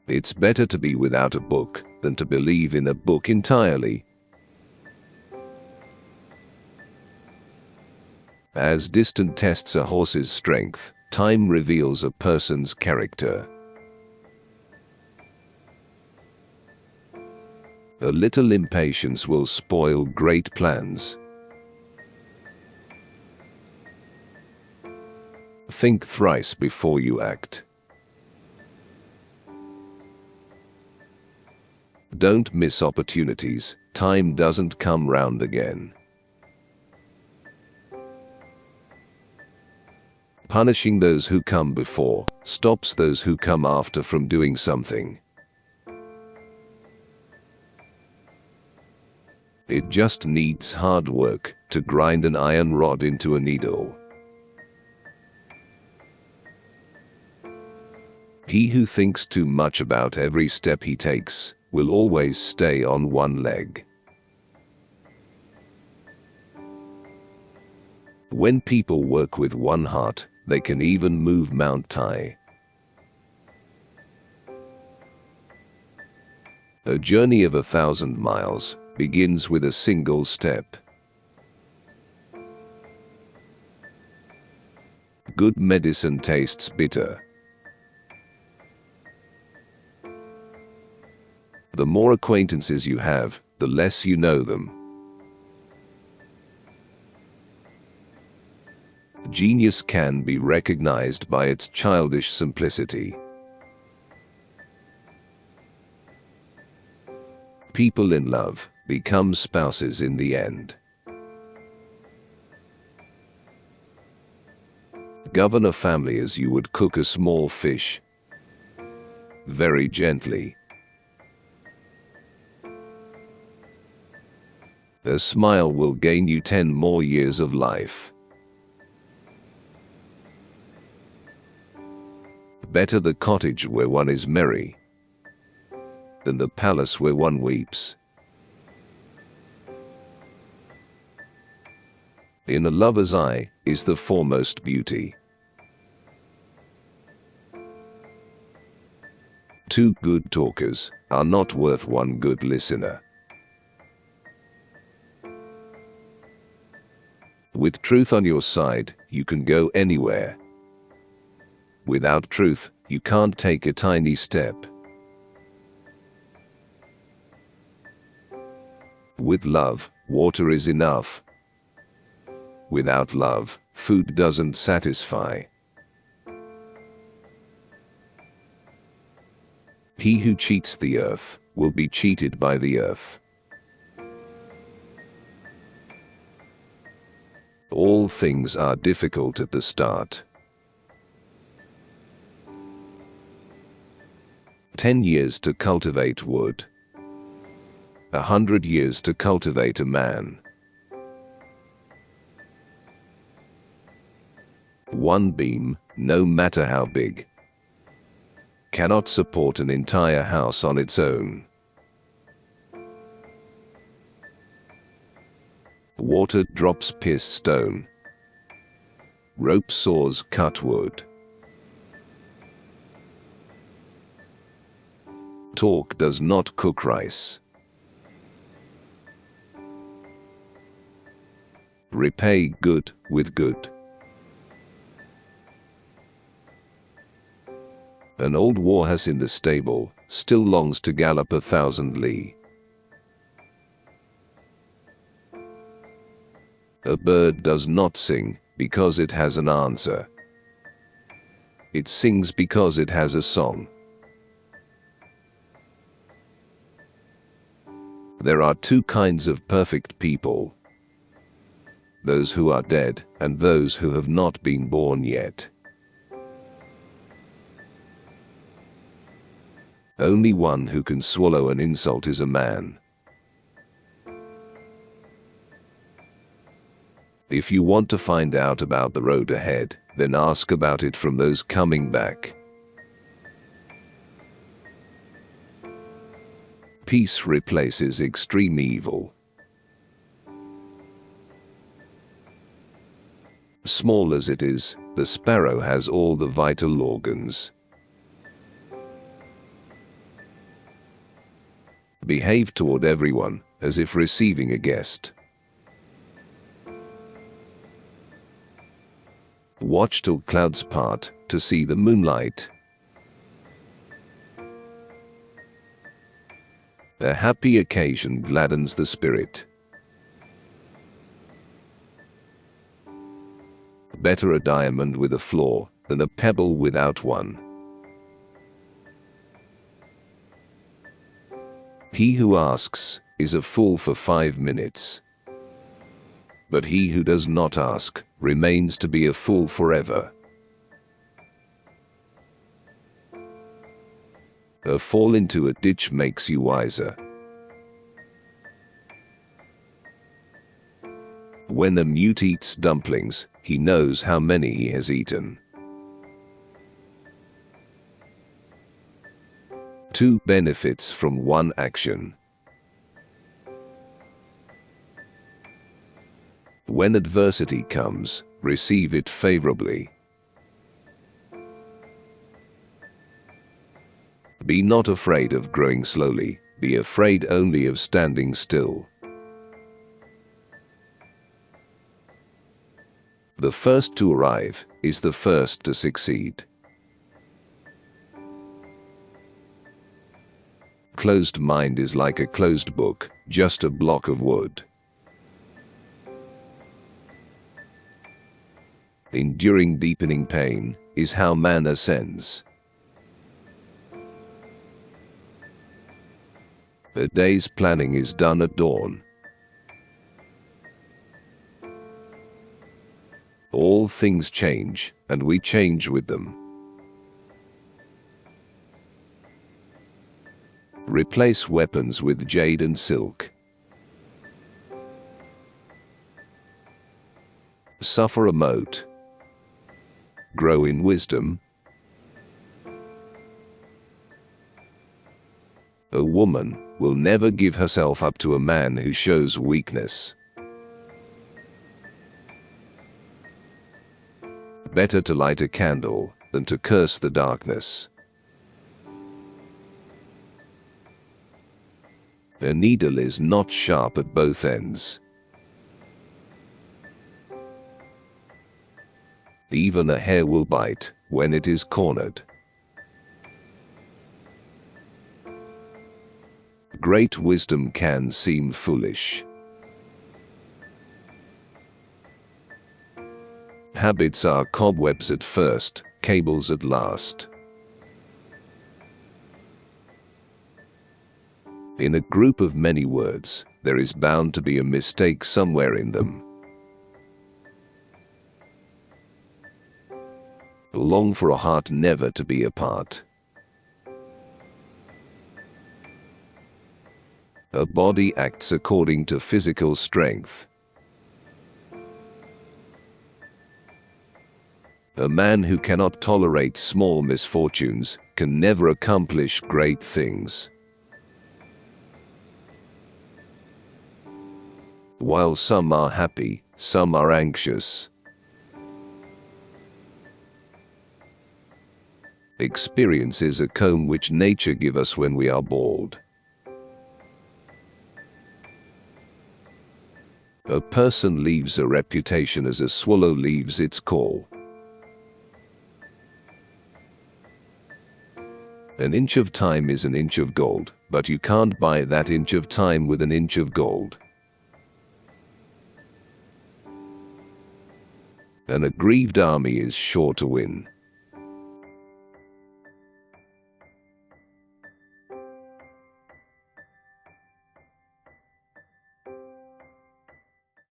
It's better to be without a book than to believe in a book entirely. As distance tests a horse's strength, time reveals a person's character. A little impatience will spoil great plans. Think thrice before you act. Don't miss opportunities. Time doesn't come round again. Punishing those who come before stops those who come after from doing something. It just needs hard work to grind an iron rod into a needle. He who thinks too much about every step he takes will always stay on one leg. When people work with one heart, they can even move Mount Tai. A journey of 1,000 miles begins with a single step. Good medicine tastes bitter. The more acquaintances you have, the less you know them. Genius can be recognized by its childish simplicity. People in love become spouses in the end. Govern a family as you would cook a small fish. Very gently. A smile will gain you 10 more years of life. Better the cottage where one is merry than the palace where one weeps. In a lover's eye is the foremost beauty. Two good talkers are not worth one good listener. With truth on your side, you can go anywhere. Without truth, you can't take a tiny step. With love, water is enough. Without love, food doesn't satisfy. He who cheats the earth will be cheated by the earth. All things are difficult at the start. 10 years to cultivate wood. 100 years to cultivate a man. One beam, no matter how big, cannot support an entire house on its own. Water drops pierce stone. Rope saws cut wood. Talk does not cook rice. Repay good with good. An old warhorse in the stable still longs to gallop 1,000 li. A bird does not sing because it has an answer. It sings because it has a song. There are two kinds of perfect people: those who are dead and those who have not been born yet. Only one who can swallow an insult is a man. If you want to find out about the road ahead, then ask about it from those coming back. Peace replaces extreme evil. Small as it is, the sparrow has all the vital organs. Behave toward everyone as if receiving a guest. Watch till clouds part to see the moonlight. A happy occasion gladdens the spirit. Better a diamond with a flaw than a pebble without one. He who asks is a fool for 5 minutes, but he who does not ask remains to be a fool forever. A fall into a ditch makes you wiser. When a mute eats dumplings, he knows how many he has eaten. 2 benefits from one action. When adversity comes, receive it favorably. Be not afraid of growing slowly, be afraid only of standing still. The first to arrive is the first to succeed. Closed mind is like a closed book, just a block of wood. Enduring deepening pain is how man ascends. A day's planning is done at dawn. All things change, and we change with them. Replace weapons with jade and silk. Suffer a mote. Grow in wisdom. A woman will never give herself up to a man who shows weakness. Better to light a candle than to curse the darkness. A needle is not sharp at both ends. Even a hair will bite when it is cornered. Great wisdom can seem foolish. Habits are cobwebs at first, cables at last. In a group of many words, there is bound to be a mistake somewhere in them. Long for a heart never to be apart. A body acts according to physical strength. A man who cannot tolerate small misfortunes can never accomplish great things. While some are happy, some are anxious. Experience is a comb which nature gives us when we are bald. A person leaves a reputation as a swallow leaves its call. An inch of time is an inch of gold, but you can't buy that inch of time with an inch of gold. An aggrieved army is sure to win.